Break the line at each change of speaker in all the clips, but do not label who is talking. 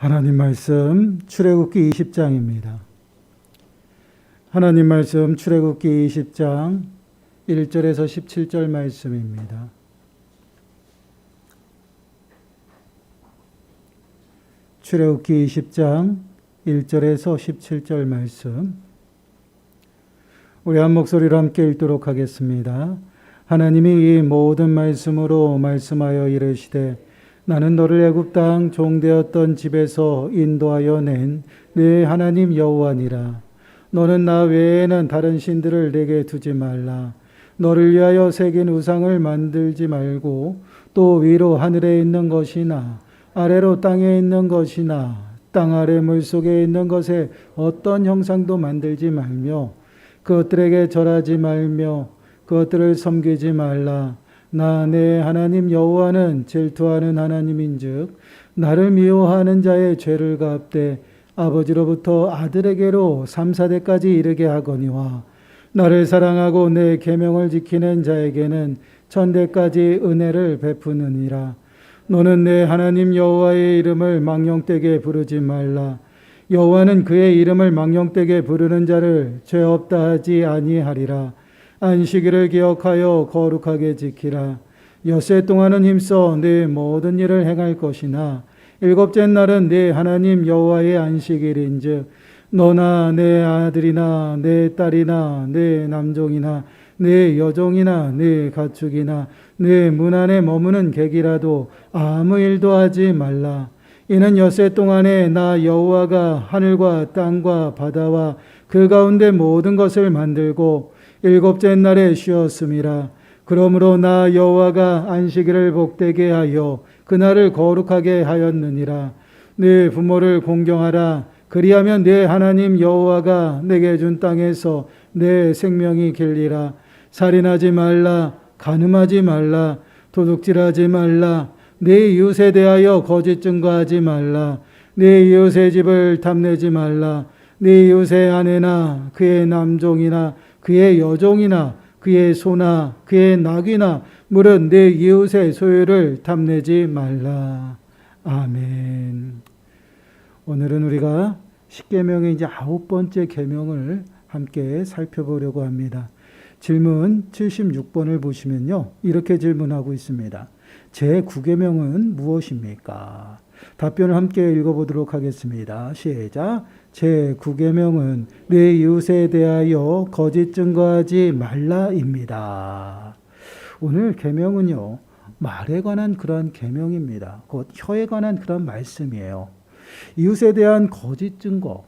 하나님 말씀 출애굽기 20장입니다. 하나님 말씀 출애굽기 20장 1절에서 17절 말씀입니다. 출애굽기 20장 1절에서 17절 말씀, 우리 한 목소리로 함께 읽도록 하겠습니다. 하나님이 이 모든 말씀으로 말씀하여 이르시되 나는 너를 애굽 땅 종되었던 집에서 인도하여 낸 네 하나님 여호와니라. 너는 나 외에는 다른 신들을 내게 두지 말라. 너를 위하여 새긴 우상을 만들지 말고 또 위로 하늘에 있는 것이나 아래로 땅에 있는 것이나 땅 아래 물속에 있는 것에 어떤 형상도 만들지 말며 그것들에게 절하지 말며 그것들을 섬기지 말라. 나 내 하나님 여호와는 질투하는 하나님인즉 나를 미워하는 자의 죄를 갚되 아버지로부터 아들에게로 3, 4대까지 이르게 하거니와 나를 사랑하고 내 계명을 지키는 자에게는 천대까지 은혜를 베푸느니라. 너는 내 하나님 여호와의 이름을 망령되게 부르지 말라. 여호와는 그의 이름을 망령되게 부르는 자를 죄 없다 하지 아니하리라. 안식일을 기억하여 거룩하게 지키라. 엿새 동안은 힘써 네 모든 일을 행할 것이나 일곱째 날은 네 하나님 여호와의 안식일인즉 너나 내 아들이나 내 딸이나 내 남종이나 내 여종이나 내 가축이나 내 문 안에 머무는 객이라도 아무 일도 하지 말라. 이는 엿새 동안에 나 여호와가 하늘과 땅과 바다와 그 가운데 모든 것을 만들고 일곱째 날에 쉬었음이라. 그러므로 나 여호와가 안식일을 복되게 하여 그날을 거룩하게 하였느니라. 네 부모를 공경하라. 그리하면 네 하나님 여호와가 내게 준 땅에서 내 생명이 길리라. 살인하지 말라. 간음하지 말라. 도둑질하지 말라. 네 이웃에 대하여 거짓 증거하지 말라. 네 이웃의 집을 탐내지 말라. 네 이웃의 아내나 그의 남종이나 그의 여종이나 그의 소나 그의 낙이나 물은 내 이웃의 소유를 탐내지 말라. 아멘. 오늘은 우리가 십계명의 이제 9번째 계명을 함께 살펴보려고 합니다. 질문 76번을 보시면요, 이렇게 질문하고 있습니다. 제9계명은 무엇입니까? 답변을 함께 읽어보도록 하겠습니다. 시작. 제9계명은 내 이웃에 대하여 거짓 증거하지 말라입니다. 오늘 계명은요, 말에 관한 그런 계명입니다. 곧 혀에 관한 그런 말씀이에요. 이웃에 대한 거짓 증거,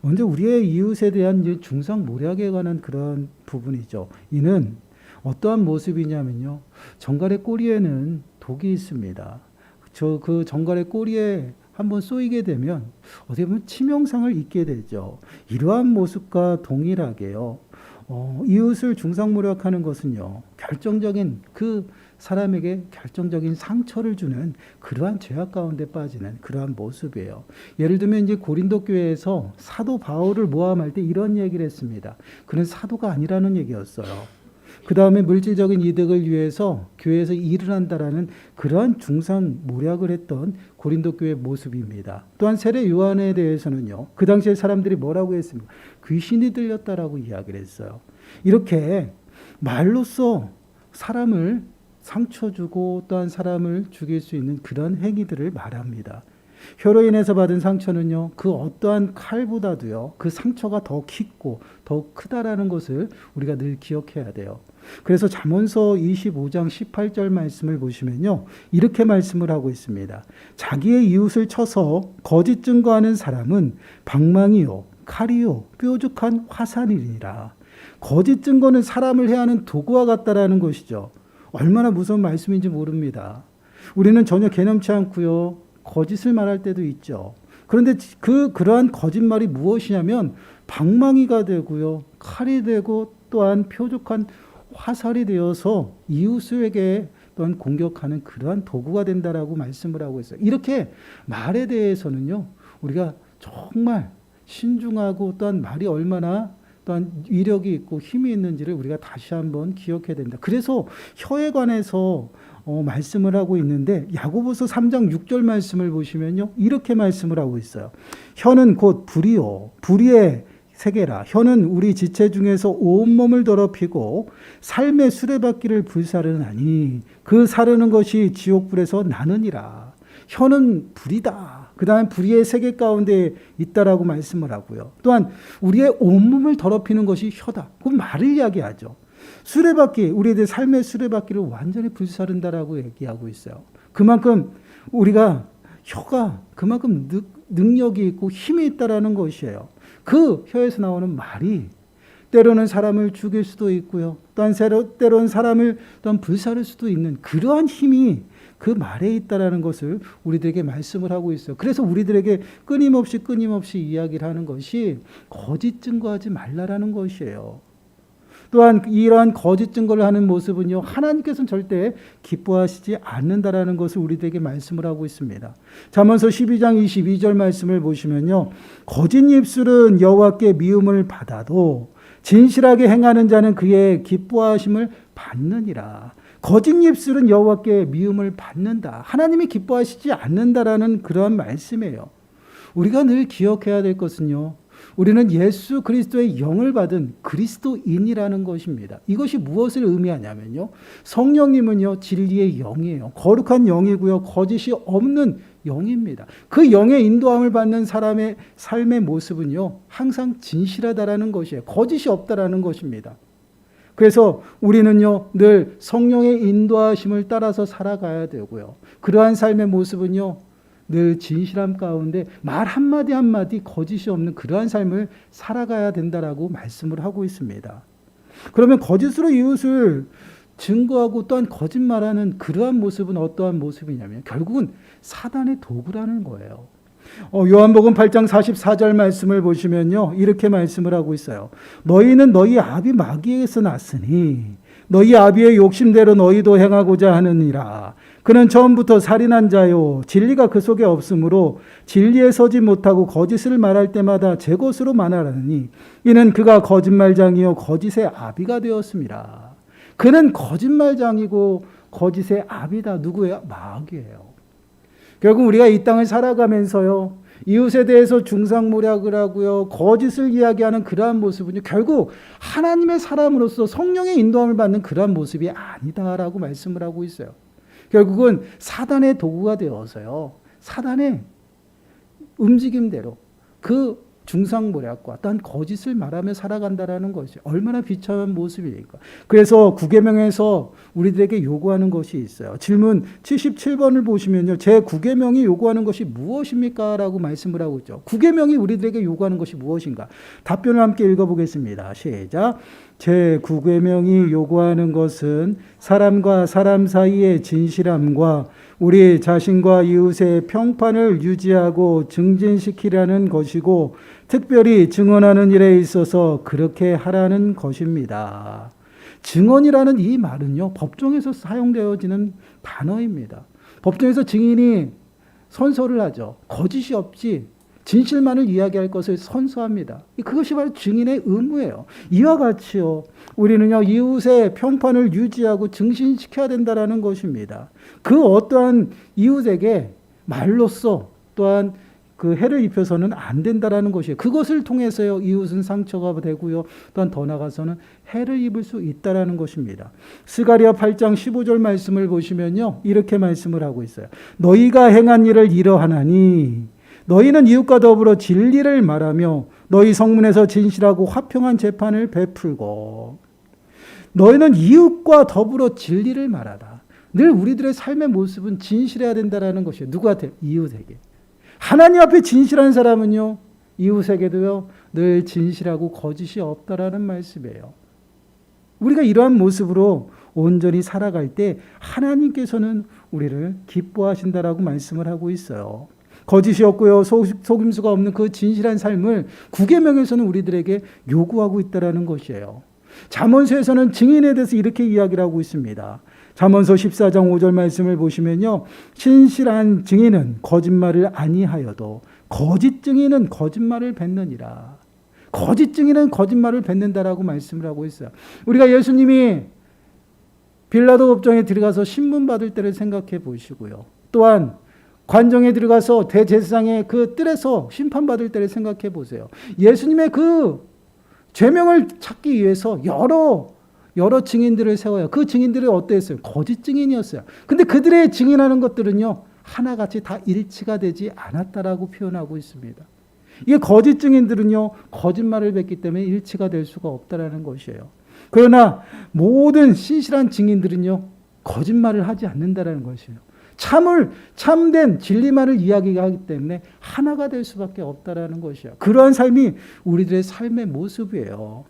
먼저 우리의 이웃에 대한 중상모략에 관한 그런 부분이죠. 이는 어떠한 모습이냐면요, 정갈의 꼬리에는 독이 있습니다. 그 정갈의 꼬리에 한번 쏘이게 되면 어떻게 보면 치명상을 입게 되죠. 이러한 모습과 동일하게요, 이웃을 중상모략하는 것은요, 결정적인 그 사람에게 결정적인 상처를 주는 그러한 죄악 가운데 빠지는 그러한 모습이에요. 예를 들면 이제 고린도 교회에서 사도 바울을 모함할 때 이런 얘기를 했습니다. 그는 사도가 아니라는 얘기였어요. 그 다음에 물질적인 이득을 위해서 교회에서 일을 한다라는 그러한 중상모략을 했던 고린도 교회의 모습입니다. 또한 세례 요한에 대해서는요, 그 당시에 사람들이 뭐라고 했습니까? 귀신이 들렸다라고 이야기를 했어요. 이렇게 말로써 사람을 상처 주고 또한 사람을 죽일 수 있는 그런 행위들을 말합니다. 혀로 인해서 받은 상처는요, 그 어떠한 칼보다도요, 그 상처가 더 깊고 더 크다라는 것을 우리가 늘 기억해야 돼요. 그래서 잠언서 25장 18절 말씀을 보시면요, 이렇게 말씀을 하고 있습니다. 자기의 이웃을 쳐서 거짓 증거하는 사람은 방망이요 칼이요 뾰족한 화살이니라. 거짓 증거는 사람을 해하는 도구와 같다라는 것이죠. 얼마나 무서운 말씀인지 모릅니다. 우리는 전혀 개념치 않고요, 거짓을 말할 때도 있죠. 그런데 그러한 거짓말이 무엇이냐면 방망이가 되고요, 칼이 되고 또한 뾰족한 화살이 되어서 이웃에게 또한 공격하는 그러한 도구가 된다라고 말씀을 하고 있어요. 이렇게 말에 대해서는요, 우리가 정말 신중하고 또한 말이 얼마나 또한 위력이 있고 힘이 있는지를 우리가 다시 한번 기억해야 된다. 그래서 혀에 관해서 말씀을 하고 있는데 야고보서 3장 6절 말씀을 보시면요. 이렇게 말씀을 하고 있어요. 혀는 곧 불이요. 불의의 세계라. 혀는 우리 지체 중에서 온몸을 더럽히고 삶의 수레바퀴를 불사르나니 그 사르는 것이 지옥불에서 나느니라. 혀는 불이다. 그 다음에 불의의 세계 가운데 있다라고 말씀을 하고요. 또한 우리의 온몸을 더럽히는 것이 혀다. 그 말을 이야기하죠. 수레바퀴, 우리의 삶의 수레바퀴를 완전히 불사른다라고 얘기하고 있어요. 그만큼 우리가 혀가 그만큼 능력이 있고 힘이 있다라는 것이에요. 그 혀에서 나오는 말이 때로는 사람을 죽일 수도 있고요. 또한 때로는 사람을 또한 불사를 수도 있는 그러한 힘이 그 말에 있다라는 것을 우리들에게 말씀을 하고 있어요. 그래서 우리들에게 끊임없이 이야기를 하는 것이 거짓 증거하지 말라라는 것이에요. 또한 이러한 거짓 증거를 하는 모습은요, 하나님께서는 절대 기뻐하시지 않는다라는 것을 우리들에게 말씀을 하고 있습니다. 잠언서 12장 22절 말씀을 보시면요, 거짓 입술은 여호와께 미움을 받아도 진실하게 행하는 자는 그의 기뻐하심을 받느니라. 거짓 입술은 여호와께 미움을 받는다. 하나님이 기뻐하시지 않는다라는 그러한 말씀이에요. 우리가 늘 기억해야 될 것은요, 우리는 예수 그리스도의 영을 받은 그리스도인이라는 것입니다. 이것이 무엇을 의미하냐면요, 성령님은요 진리의 영이에요. 거룩한 영이고요, 거짓이 없는 영입니다. 그 영의 인도함을 받는 사람의 삶의 모습은요 항상 진실하다라는 것이에요. 거짓이 없다라는 것입니다. 그래서 우리는요 늘 성령의 인도하심을 따라서 살아가야 되고요, 그러한 삶의 모습은요 늘 진실함 가운데 말 한마디 한마디 거짓이 없는 그러한 삶을 살아가야 된다라고 말씀을 하고 있습니다. 그러면 거짓으로 이웃을 증거하고 또한 거짓말하는 그러한 모습은 어떠한 모습이냐면 결국은 사단의 도구라는 거예요. 요한복음 8장 44절 말씀을 보시면요 이렇게 말씀을 하고 있어요. 너희는 너희 아비 마귀에게서 났으니 너희 아비의 욕심대로 너희도 행하고자 하느니라. 그는 처음부터 살인한 자요 진리가 그 속에 없으므로 진리에 서지 못하고 거짓을 말할 때마다 제 것으로 말하느니 이는 그가 거짓말장이요 거짓의 아비가 되었습니다. 그는 거짓말장이고 거짓의 아비다. 누구예요? 마귀예요. 결국 우리가 이 땅을 살아가면서요 이웃에 대해서 중상모략을 하고요 거짓을 이야기하는 그러한 모습은요 결국 하나님의 사람으로서 성령의 인도함을 받는 그러한 모습이 아니다라고 말씀을 하고 있어요. 결국은 사단의 도구가 되어서요 사단의 움직임대로 그 중상모략과 또한 거짓을 말하며 살아간다라는 것이 얼마나 비참한 모습입니까? 그래서 구계명에서 우리들에게 요구하는 것이 있어요. 질문 77번을 보시면요, 제 구계명이 요구하는 것이 무엇입니까? 라고 말씀을 하고 있죠. 구계명이 우리들에게 요구하는 것이 무엇인가? 답변을 함께 읽어보겠습니다. 시작. 제 구계명이 요구하는 것은 사람과 사람 사이의 진실함과 우리 자신과 이웃의 평판을 유지하고 증진시키라는 것이고 특별히 증언하는 일에 있어서 그렇게 하라는 것입니다. 증언이라는 이 말은요 법정에서 사용되어지는 단어입니다. 법정에서 증인이 선서를 하죠. 거짓이 없이 진실만을 이야기할 것을 선서합니다. 그것이 바로 증인의 의무예요. 이와 같이요 우리는요 이웃의 평판을 유지하고 증진시켜야 된다라는 것입니다. 그 어떠한 이웃에게 말로써 또한 그 해를 입혀서는 안 된다라는 것이에요. 그것을 통해서요 이웃은 상처가 되고요 또한 더 나아가서는 해를 입을 수 있다라는 것입니다. 스가랴 8장 15절 말씀을 보시면요 이렇게 말씀을 하고 있어요. 너희가 행한 일을 이러하나니 너희는 이웃과 더불어 진리를 말하며 너희 성문에서 진실하고 화평한 재판을 베풀고. 너희는 이웃과 더불어 진리를 말하다. 늘 우리들의 삶의 모습은 진실해야 된다는 것이에요. 누구한테? 이웃에게. 하나님 앞에 진실한 사람은요 이웃에게도요 늘 진실하고 거짓이 없다라는 말씀이에요. 우리가 이러한 모습으로 온전히 살아갈 때 하나님께서는 우리를 기뻐하신다라고 말씀을 하고 있어요. 거짓이 없고요 속임수가 없는 그 진실한 삶을 구계명에서는 우리들에게 요구하고 있다는 것이에요. 잠언서에서는 증인에 대해서 이렇게 이야기를 하고 있습니다. 잠언서 14장 5절 말씀을 보시면요 신실한 증인은 거짓말을 아니하여도 거짓 증인은 거짓말을 뱉느니라. 거짓 증인은 거짓말을 뱉는다라고 말씀을 하고 있어요. 우리가 예수님이 빌라도 법정에 들어가서 신문 받을 때를 생각해 보시고요. 또한 관정에 들어가서 대제사장의 그 뜰에서 심판받을 때를 생각해 보세요. 예수님의 그 죄명을 찾기 위해서 여러 증인들을 세워요. 그 증인들이 어땠어요? 거짓 증인이었어요. 근데 그들의 증인하는 것들은요, 하나같이 다 일치가 되지 않았다라고 표현하고 있습니다. 이게 거짓 증인들은요, 거짓말을 뱉기 때문에 일치가 될 수가 없다라는 것이에요. 그러나 모든 신실한 증인들은요, 거짓말을 하지 않는다라는 것이에요. 참된 진리만을 이야기하기 때문에 하나가 될 수밖에 없다라는 것이에요. 그러한 삶이 우리들의 삶의 모습이에요.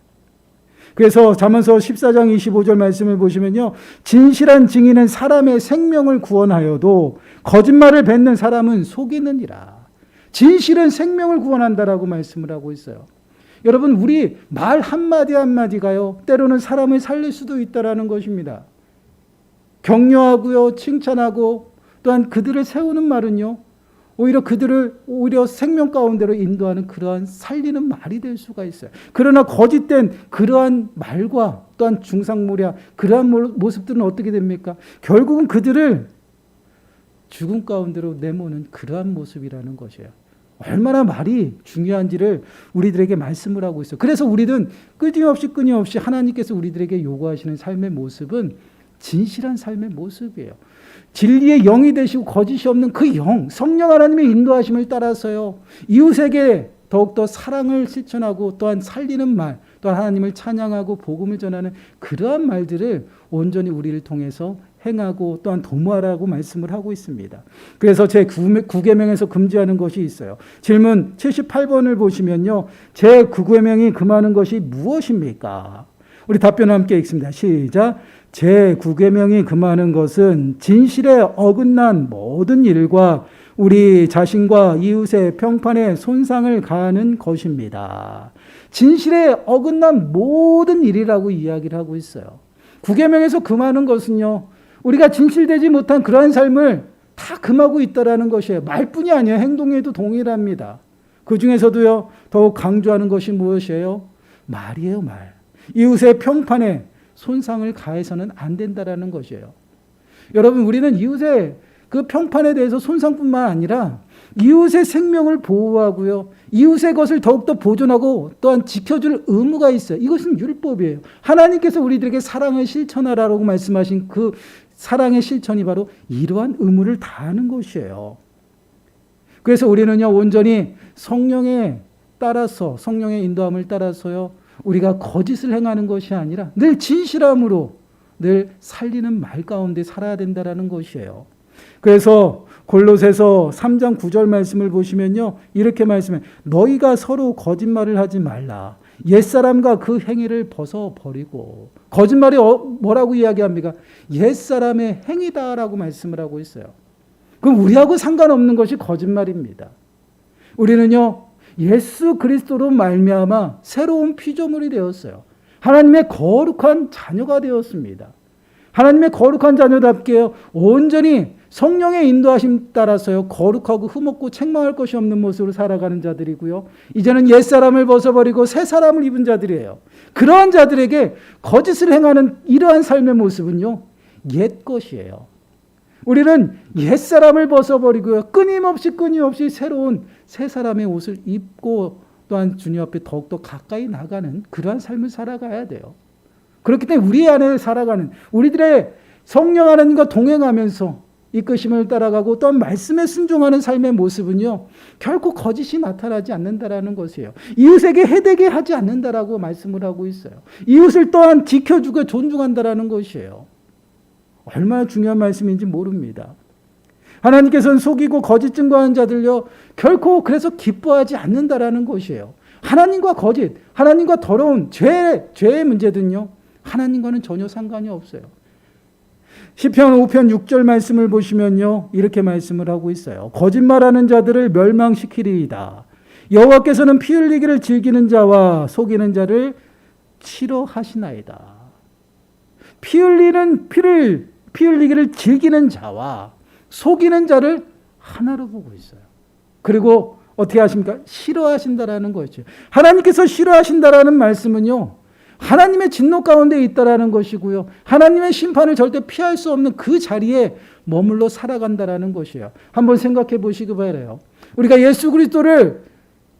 그래서 잠언서 14장 25절 말씀을 보시면요, 진실한 증인은 사람의 생명을 구원하여도 거짓말을 뱉는 사람은 속이느니라. 진실은 생명을 구원한다라고 말씀을 하고 있어요. 여러분, 우리 말 한마디 한마디가요, 때로는 사람을 살릴 수도 있다라는 것입니다. 격려하고요, 칭찬하고, 또한 그들을 세우는 말은요, 오히려 생명 가운데로 인도하는 그러한 살리는 말이 될 수가 있어요. 그러나 거짓된 그러한 말과 또한 중상모략, 그러한 모습들은 어떻게 됩니까? 결국은 그들을 죽음 가운데로 내모는 그러한 모습이라는 것이에요. 얼마나 말이 중요한지를 우리들에게 말씀을 하고 있어요. 그래서 우리는 끊임없이 하나님께서 우리들에게 요구하시는 삶의 모습은 진실한 삶의 모습이에요. 진리의 영이 되시고 거짓이 없는 그 영, 성령 하나님의 인도하심을 따라서요, 이웃에게 더욱더 사랑을 실천하고 또한 살리는 말, 또한 하나님을 찬양하고 복음을 전하는 그러한 말들을 온전히 우리를 통해서 행하고 또한 도모하라고 말씀을 하고 있습니다. 그래서 제 9계명에서 금지하는 것이 있어요. 질문 78번을 보시면요, 제 9계명이 금하는 것이 무엇입니까? 우리 답변을 함께 읽습니다. 시작. 제 9계명이 금하는 것은 진실에 어긋난 모든 일과 우리 자신과 이웃의 평판에 손상을 가하는 것입니다. 진실에 어긋난 모든 일이라고 이야기를 하고 있어요. 9계명에서 금하는 것은요, 우리가 진실되지 못한 그러한 삶을 다 금하고 있다라는 것이에요. 말뿐이 아니에요. 행동에도 동일합니다. 그 중에서도요, 더욱 강조하는 것이 무엇이에요? 말이에요, 말. 이웃의 평판에 손상을 가해서는 안 된다라는 것이에요. 여러분, 우리는 이웃의 그 평판에 대해서 손상뿐만 아니라 이웃의 생명을 보호하고요, 이웃의 것을 더욱더 보존하고 또한 지켜줄 의무가 있어요. 이것은 율법이에요. 하나님께서 우리들에게 사랑을 실천하라고 말씀하신 그 사랑의 실천이 바로 이러한 의무를 다하는 것이에요. 그래서 우리는요, 온전히 성령의 인도함을 따라서요, 우리가 거짓을 행하는 것이 아니라 늘 진실함으로 늘 살리는 말 가운데 살아야 된다라는 것이에요. 그래서 골로새서 3장 9절 말씀을 보시면요, 이렇게 말씀해요. 너희가 서로 거짓말을 하지 말라. 옛사람과 그 행위를 벗어버리고. 거짓말이 뭐라고 이야기합니까? 옛사람의 행위다라고 말씀을 하고 있어요. 그럼 우리하고 상관없는 것이 거짓말입니다. 우리는요, 예수 그리스도로 말미암아 새로운 피조물이 되었어요. 하나님의 거룩한 자녀가 되었습니다. 하나님의 거룩한 자녀답게 온전히 성령의 인도하심 따라서요, 거룩하고 흠없고 책망할 것이 없는 모습으로 살아가는 자들이고요, 이제는 옛사람을 벗어버리고 새 사람을 입은 자들이에요. 그러한 자들에게 거짓을 행하는 이러한 삶의 모습은요, 옛 것이에요. 우리는 옛사람을 벗어버리고요, 끊임없이 새로운 새 사람의 옷을 입고 또한 주님 앞에 더욱더 가까이 나가는 그러한 삶을 살아가야 돼요. 그렇기 때문에 우리 안에 살아가는, 우리들의 성령 하나님과 동행하면서 이끄심을 따라가고 또한 말씀에 순종하는 삶의 모습은요, 결코 거짓이 나타나지 않는다라는 것이에요. 이웃에게 해되게 하지 않는다라고 말씀을 하고 있어요. 이웃을 또한 지켜주고 존중한다라는 것이에요. 얼마나 중요한 말씀인지 모릅니다. 하나님께서는 속이고 거짓 증거하는 자들요, 결코 그래서 기뻐하지 않는다라는 것이에요. 하나님과 거짓, 하나님과 더러운 죄의 문제든요, 하나님과는 전혀 상관이 없어요. 시편 5편 6절 말씀을 보시면요, 이렇게 말씀을 하고 있어요. 거짓말하는 자들을 멸망시키리이다. 여호와께서는 피 흘리기를 즐기는 자와 속이는 자를 싫어하시나이다. 피 흘리기를 즐기는 자와 속이는 자를 하나로 보고 있어요. 그리고 어떻게 하십니까? 싫어하신다라는 것이죠. 하나님께서 싫어하신다라는 말씀은요, 하나님의 진노 가운데 있다라는 것이고요. 하나님의 심판을 절대 피할 수 없는 그 자리에 머물러 살아간다라는 것이에요. 한번 생각해 보시기 바라요. 우리가 예수 그리스도를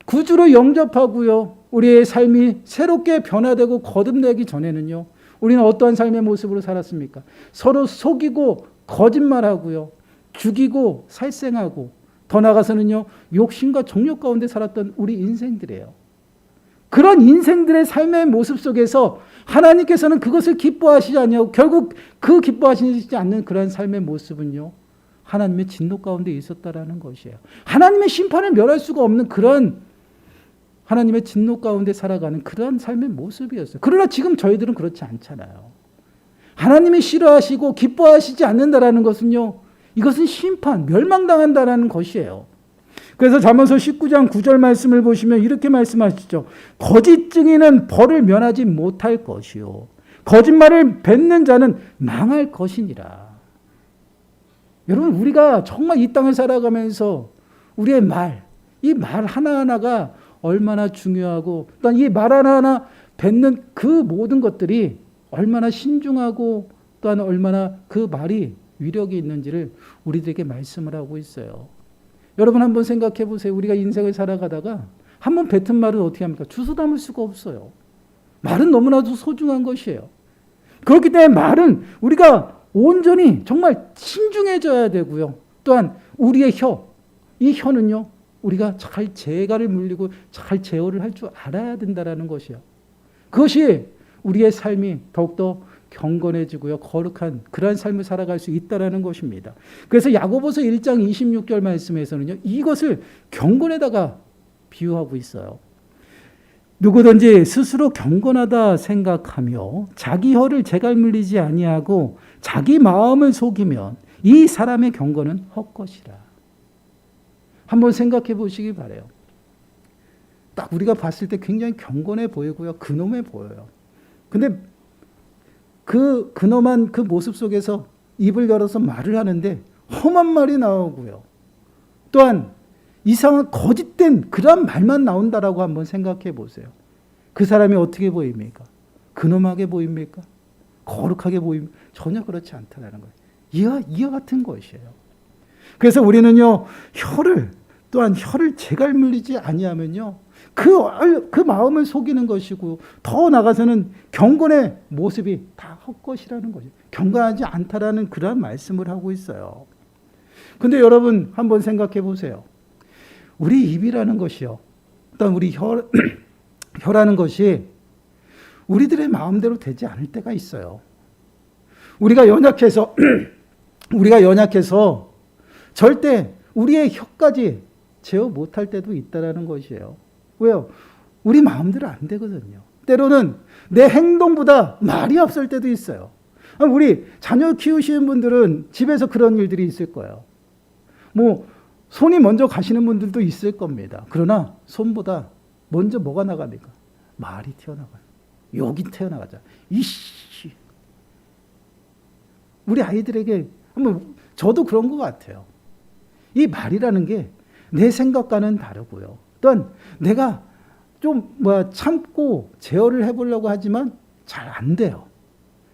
구주로 영접하고요, 우리의 삶이 새롭게 변화되고 거듭되기 전에는요, 우리는 어떠한 삶의 모습으로 살았습니까? 서로 속이고 거짓말하고요, 죽이고 살생하고, 더 나아가서는요, 욕심과 정욕 가운데 살았던 우리 인생들이에요. 그런 인생들의 삶의 모습 속에서 하나님께서는 그것을 기뻐하시지 않냐고, 결국 그 기뻐하시지 않는 그런 삶의 모습은요, 하나님의 진노 가운데 있었다라는 것이에요. 하나님의 심판을 멸할 수가 없는 그런 하나님의 진노 가운데 살아가는 그런 삶의 모습이었어요. 그러나 지금 저희들은 그렇지 않잖아요. 하나님이 싫어하시고 기뻐하시지 않는다라는 것은요, 이것은 심판, 멸망당한다라는 것이에요. 그래서 잠언서 19장 9절 말씀을 보시면 이렇게 말씀하시죠. 거짓 증인은 벌을 면하지 못할 것이요, 거짓말을 뱉는 자는 망할 것이니라. 여러분, 우리가 정말 이 땅을 살아가면서 우리의 말, 이 말 하나하나가 얼마나 중요하고, 또한 이 말 하나하나 뱉는 그 모든 것들이 얼마나 신중하고, 또한 얼마나 그 말이 위력이 있는지를 우리들에게 말씀을 하고 있어요. 여러분, 한번 생각해 보세요. 우리가 인생을 살아가다가 한번 뱉은 말은 어떻게 합니까? 주워 담을 수가 없어요. 말은 너무나도 소중한 것이에요. 그렇기 때문에 말은 우리가 온전히 정말 신중해져야 되고요. 또한 우리의 혀, 이 혀는요, 우리가 잘 재갈을 물리고 잘 제어를 할 줄 알아야 된다는 것이요. 그것이 우리의 삶이 더욱더 경건해지고요, 거룩한 그러한 삶을 살아갈 수 있다는 것입니다. 그래서 야고보서 1장 26절 말씀에서는요, 이것을 경건에다가 비유하고 있어요. 누구든지 스스로 경건하다 생각하며 자기 혀를 재갈 물리지 아니하고 자기 마음을 속이면 이 사람의 경건은 헛것이라. 한번 생각해 보시기 바라요. 딱 우리가 봤을 때 굉장히 경건해 보이고요, 근엄해 보여요. 근데 그 근엄한 그 모습 속에서 입을 열어서 말을 하는데 험한 말이 나오고요, 또한 이상한 거짓된 그런 말만 나온다라고 한번 생각해 보세요. 그 사람이 어떻게 보입니까? 근엄하게 보입니까? 거룩하게 보입니까? 전혀 그렇지 않다는 거예요. 이와 같은 것이에요. 그래서 우리는요, 또한 혀를 재갈 물리지 아니하면요, 그 마음을 속이는 것이고, 더 나가서는 경건의 모습이 다 헛것이라는 거죠. 경건하지 않다라는 그런 말씀을 하고 있어요. 근데 여러분, 한번 생각해 보세요. 우리 입이라는 것이요, 일단 우리 혀라는 것이 우리들의 마음대로 되지 않을 때가 있어요. 우리가 연약해서 절대 우리의 혀까지 제어 못할 때도 있다라는 것이에요. 왜요? 우리 마음대로 안 되거든요. 때로는 내 행동보다 말이 앞설 때도 있어요. 우리 자녀 키우시는 분들은 집에서 그런 일들이 있을 거예요. 손이 먼저 가시는 분들도 있을 겁니다. 그러나 손보다 먼저 뭐가 나갑니까? 말이 튀어나가요. 욕이 튀어나가죠. 이씨. 우리 아이들에게 저도 그런 것 같아요. 이 말이라는 게 내 생각과는 다르고요, 또한 내가 좀 참고 제어를 해보려고 하지만 잘 안 돼요.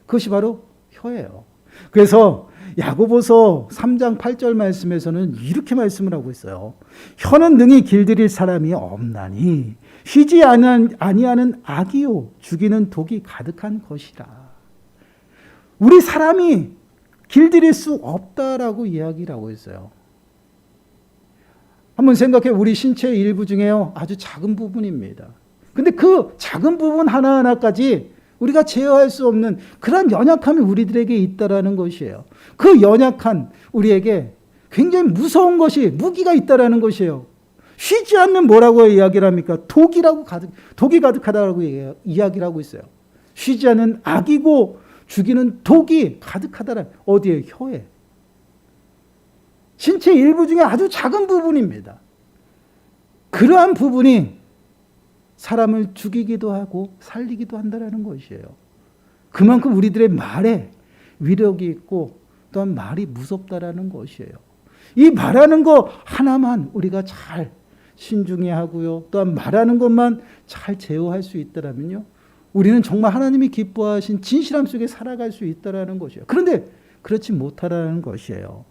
그것이 바로 혀예요. 그래서 야고보서 3장 8절 말씀에서는 이렇게 말씀을 하고 있어요. 혀는 능히 길들일 사람이 없나니 쉬지 아니하는 악이요 죽이는 독이 가득한 것이라. 우리 사람이 길들일 수 없다라고 이야기를 하고 있어요. 한번 생각해, 우리 신체의 일부 중에요, 아주 작은 부분입니다. 근데 그 작은 부분 하나하나까지 우리가 제어할 수 없는 그런 연약함이 우리들에게 있다라는 것이에요. 그 연약한 우리에게 굉장히 무서운 것이, 무기가 있다라는 것이에요. 쉬지 않는 뭐라고 이야기를 합니까? 독이 가득하다라고 이야기를 하고 있어요. 쉬지 않는 악이고 죽이는 독이 가득하다라. 어디에? 혀에. 신체 일부 중에 아주 작은 부분입니다. 그러한 부분이 사람을 죽이기도 하고 살리기도 한다는 것이에요. 그만큼 우리들의 말에 위력이 있고, 또한 말이 무섭다라는 것이에요. 이 말하는 거 하나만 우리가 잘 신중히 하고요. 또한 말하는 것만 잘 제어할 수 있더라면요. 우리는 정말 하나님이 기뻐하신 진실함 속에 살아갈 수 있다라는 것이에요. 그런데 그렇지 못하라는 것이에요.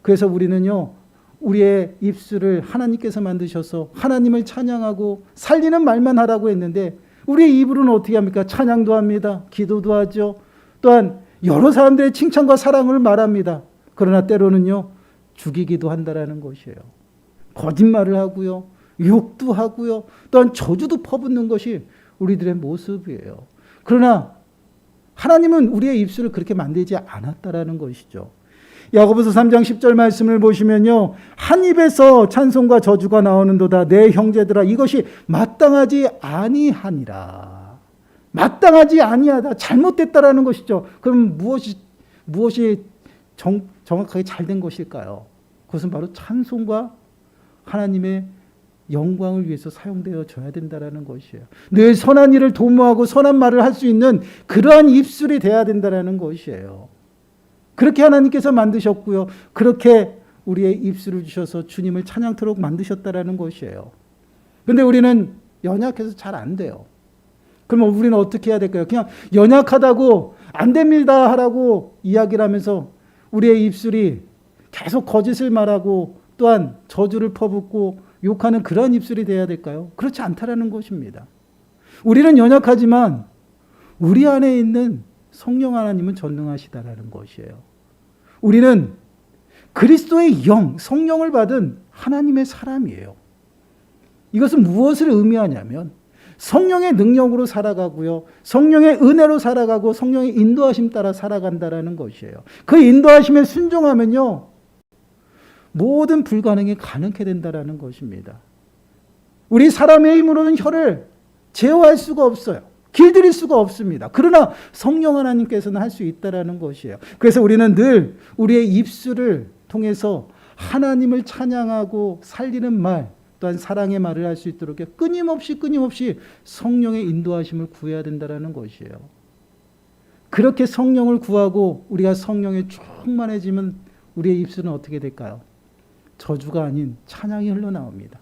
그래서 우리는요, 우리의 입술을 하나님께서 만드셔서 하나님을 찬양하고 살리는 말만 하라고 했는데 우리의 입으로는 어떻게 합니까? 찬양도 합니다. 기도도 하죠. 또한 여러 사람들의 칭찬과 사랑을 말합니다. 그러나 때로는요, 죽이기도 한다라는 것이에요. 거짓말을 하고요. 욕도 하고요. 또한 저주도 퍼붓는 것이 우리들의 모습이에요. 그러나 하나님은 우리의 입술을 그렇게 만들지 않았다라는 것이죠. 야고보서 3장 10절 말씀을 보시면요. 한 입에서 찬송과 저주가 나오는도다. 내 형제들아 이것이 마땅하지 아니하니라. 마땅하지 아니하다. 잘못됐다라는 것이죠. 그럼 무엇이 정확하게 잘된 것일까요? 그것은 바로 찬송과 하나님의 영광을 위해서 사용되어 줘야 된다라는 것이에요. 늘 선한 일을 도모하고 선한 말을 할 수 있는 그러한 입술이 돼야 된다라는 것이에요. 그렇게 하나님께서 만드셨고요. 그렇게 우리의 입술을 주셔서 주님을 찬양토록 만드셨다라는 것이에요. 그런데 우리는 연약해서 잘 안 돼요. 그러면 우리는 어떻게 해야 될까요? 그냥 연약하다고 안 됩니다 하라고 이야기를 하면서 우리의 입술이 계속 거짓을 말하고 또한 저주를 퍼붓고 욕하는 그런 입술이 돼야 될까요? 그렇지 않다라는 것입니다. 우리는 연약하지만 우리 안에 있는 성령 하나님은 전능하시다라는 것이에요. 우리는 그리스도의 영, 성령을 받은 하나님의 사람이에요. 이것은 무엇을 의미하냐면 성령의 능력으로 살아가고요. 성령의 은혜로 살아가고 성령의 인도하심 따라 살아간다라는 것이에요. 그 인도하심에 순종하면요. 모든 불가능이 가능하게 된다라는 것입니다. 우리 사람의 힘으로는 혀를 제어할 수가 없어요. 길들일 수가 없습니다. 그러나 성령 하나님께서는 할 수 있다라는 것이에요. 그래서 우리는 늘 우리의 입술을 통해서 하나님을 찬양하고 살리는 말, 또한 사랑의 말을 할 수 있도록 끊임없이 성령의 인도하심을 구해야 된다라는 것이에요. 그렇게 성령을 구하고 우리가 성령에 충만해지면 우리의 입술은 어떻게 될까요? 저주가 아닌 찬양이 흘러나옵니다.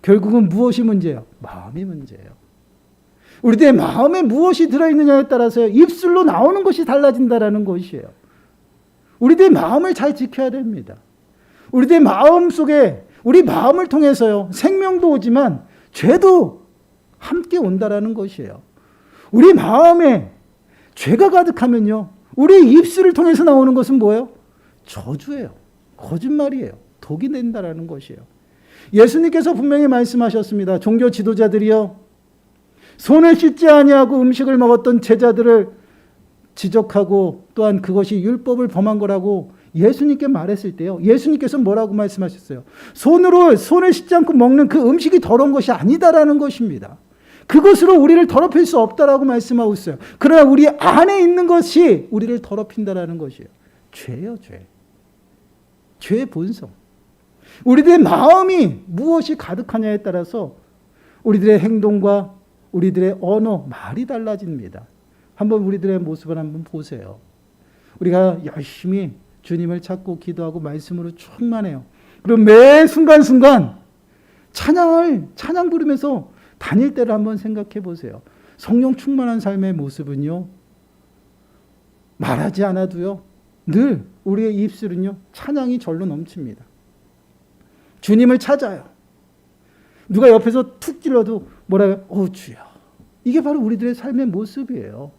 결국은 무엇이 문제예요? 마음이 문제예요. 우리들의 마음에 무엇이 들어있느냐에 따라서 입술로 나오는 것이 달라진다라는 것이에요. 우리들의 마음을 잘 지켜야 됩니다. 우리들의 마음 속에 우리 마음을 통해서요. 생명도 오지만 죄도 함께 온다라는 것이에요. 우리 마음에 죄가 가득하면요. 우리의 입술을 통해서 나오는 것은 뭐예요? 저주예요. 거짓말이에요. 독이 된다라는 것이에요. 예수님께서 분명히 말씀하셨습니다. 종교 지도자들이요. 손을 씻지 아니하고 음식을 먹었던 제자들을 지적하고 또한 그것이 율법을 범한 거라고 예수님께 말했을 때요. 예수님께서 뭐라고 말씀하셨어요? 손을 씻지 않고 먹는 그 음식이 더러운 것이 아니다라는 것입니다. 그것으로 우리를 더럽힐 수 없다라고 말씀하고 있어요. 그러나 우리 안에 있는 것이 우리를 더럽힌다라는 것이에요. 죄요, 죄. 죄의 본성. 우리들의 마음이 무엇이 가득하냐에 따라서 우리들의 행동과 우리들의 언어, 말이 달라집니다. 한번 우리들의 모습을 한번 보세요. 우리가 열심히 주님을 찾고 기도하고 말씀으로 충만해요. 그리고 매 순간순간 찬양 부르면서 다닐 때를 한번 생각해 보세요. 성령 충만한 삶의 모습은요. 말하지 않아도요. 늘 우리의 입술은요. 찬양이 절로 넘칩니다. 주님을 찾아요. 누가 옆에서 툭 찔러도 뭐라고요? 주여. 이게 바로 우리들의 삶의 모습이에요.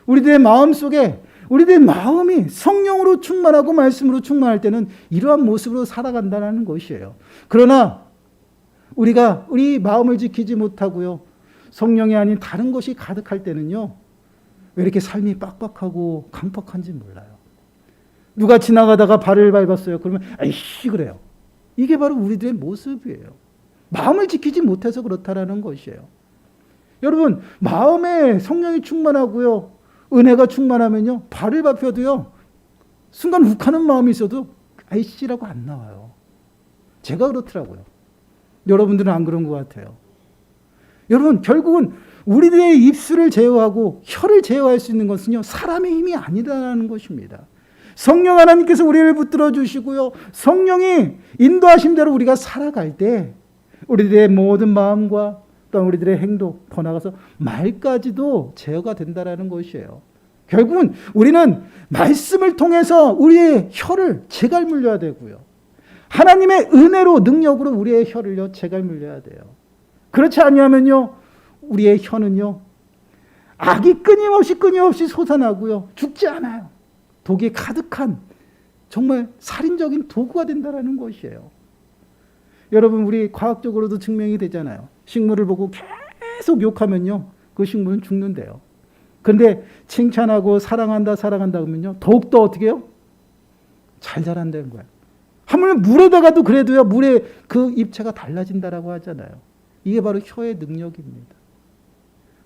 우리들의 마음 속에 우리들의 마음이 성령으로 충만하고 말씀으로 충만할 때는 이러한 모습으로 살아간다는 것이에요. 그러나 우리가 우리 마음을 지키지 못하고요. 성령이 아닌 다른 것이 가득할 때는요. 왜 이렇게 삶이 빡빡하고 강팍한지 몰라요. 누가 지나가다가 발을 밟았어요. 그러면 아이씨 그래요. 이게 바로 우리들의 모습이에요. 마음을 지키지 못해서 그렇다라는 것이에요. 여러분 마음에 성령이 충만하고요. 은혜가 충만하면요. 발을 밟혀도요. 순간 욱하는 마음이 있어도 아이씨라고 안 나와요. 제가 그렇더라고요. 여러분들은 안 그런 것 같아요. 여러분 결국은 우리들의 입술을 제어하고 혀를 제어할 수 있는 것은요. 사람의 힘이 아니라는 것입니다. 성령 하나님께서 우리를 붙들어 주시고요. 성령이 인도하신 대로 우리가 살아갈 때 우리들의 모든 마음과 또한 우리들의 행동, 더 나아가서 말까지도 제어가 된다라는 것이에요. 결국은 우리는 말씀을 통해서 우리의 혀를 제갈 물려야 되고요. 하나님의 은혜로 능력으로 우리의 혀를요 제갈 물려야 돼요. 그렇지 아니하면요 우리의 혀는요 악이 끊임없이 솟아나고요 죽지 않아요. 독이 가득한 정말 살인적인 도구가 된다라는 것이에요. 여러분 우리 과학적으로도 증명이 되잖아요. 식물을 보고 계속 욕하면요 그 식물은 죽는데요. 그런데 칭찬하고 사랑한다 그러면요 더욱더 어떻게 해요? 잘 자란다는 거예요. 하물며 물에다가도 그래도요 물의 그 입체가 달라진다라고 하잖아요. 이게 바로 혀의 능력입니다.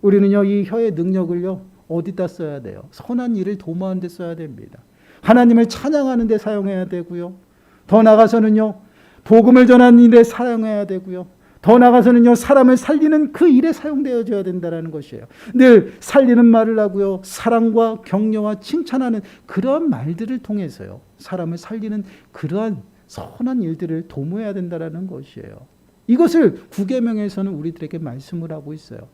우리는요 이 혀의 능력을요 어디다 써야 돼요? 선한 일을 도모하는 데 써야 됩니다. 하나님을 찬양하는 데 사용해야 되고요. 더 나아가서는요 복음을 전하는 일에 사용해야 되고요. 더 나아가서는요 사람을 살리는 그 일에 사용되어져야 된다는 것이에요. 늘 살리는 말을 하고요 사랑과 격려와 칭찬하는 그러한 말들을 통해서요 사람을 살리는 그러한 선한 일들을 도모해야 된다는 것이에요. 이것을 구계명에서는 우리들에게 말씀을 하고 있어요.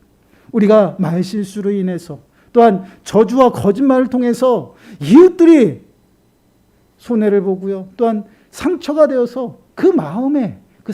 우리가 말실수로 인해서 또한 저주와 거짓말을 통해서 이웃들이 손해를 보고요 또한 상처가 되어서 그 마음에 그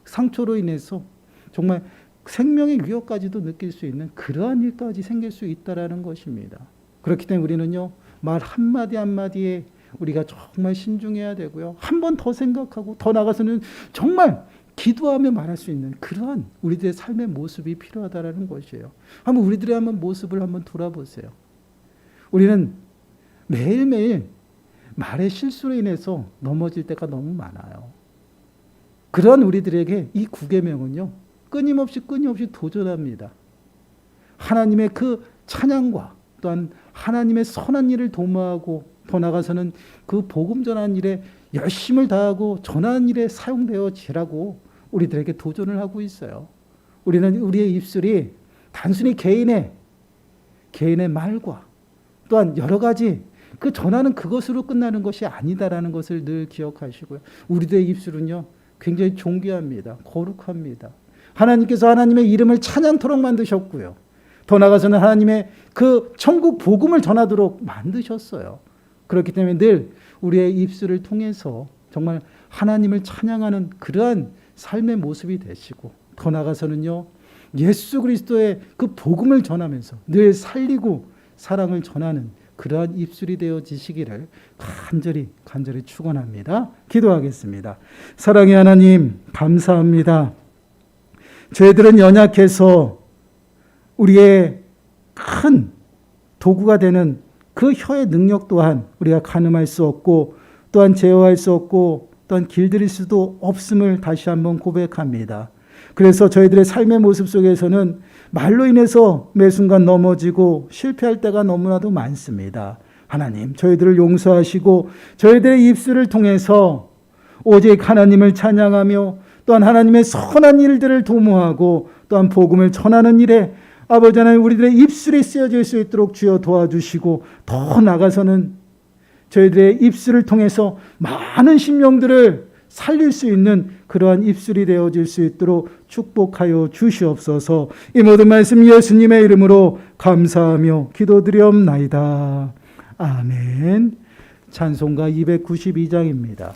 상처로 인해서 정말 생명의 위협까지도 느낄 수 있는 그러한 일까지 생길 수 있다라는 것입니다. 그렇기 때문에 우리는요 말 한마디 한마디에 우리가 정말 신중해야 되고요 한 번 더 생각하고 더 나아가서는 정말 기도하며 말할 수 있는 그러한 우리들의 삶의 모습이 필요하다라는 것이에요. 한번 우리들의 모습을 한번 돌아보세요. 우리는 매일매일 말의 실수로 인해서 넘어질 때가 너무 많아요. 그런 우리들에게 이 구계명은요 끊임없이 도전합니다. 하나님의 그 찬양과 또한 하나님의 선한 일을 도모하고 더 나아가서는 그 복음 전하는 일에 열심을 다하고 전하는 일에 사용되어지라고 우리들에게 도전을 하고 있어요. 우리는 우리의 입술이 단순히 개인의 말과 또한 여러 가지 그 전하는 그것으로 끝나는 것이 아니다라는 것을 늘 기억하시고요. 우리들의 입술은요 굉장히 존귀합니다. 거룩합니다. 하나님께서 하나님의 이름을 찬양토록 만드셨고요. 더 나아가서는 하나님의 그 천국 복음을 전하도록 만드셨어요. 그렇기 때문에 늘 우리의 입술을 통해서 정말 하나님을 찬양하는 그러한 삶의 모습이 되시고 더 나아가서는요 예수 그리스도의 그 복음을 전하면서 늘 살리고 사랑을 전하는 그러한 입술이 되어지시기를 간절히 축원합니다. 기도하겠습니다. 사랑의 하나님 감사합니다. 저희들은 연약해서 우리의 큰 도구가 되는 그 혀의 능력 또한 우리가 가늠할 수 없고 또한 제어할 수 없고 또한 길들일 수도 없음을 다시 한번 고백합니다. 그래서 저희들의 삶의 모습 속에서는 말로 인해서 매 순간 넘어지고 실패할 때가 너무나도 많습니다. 하나님, 저희들을 용서하시고 저희들의 입술을 통해서 오직 하나님을 찬양하며 또한 하나님의 선한 일들을 도모하고 또한 복음을 전하는 일에 아버지 하나님 우리들의 입술이 쓰여질 수 있도록 주여 도와주시고 더 나아가서는 저희들의 입술을 통해서 많은 심령들을 살릴 수 있는 그러한 입술이 되어질 수 있도록 축복하여 주시옵소서. 이 모든 말씀 예수님의 이름으로 감사하며 기도드리옵나이다. 아멘. 찬송가 292장입니다.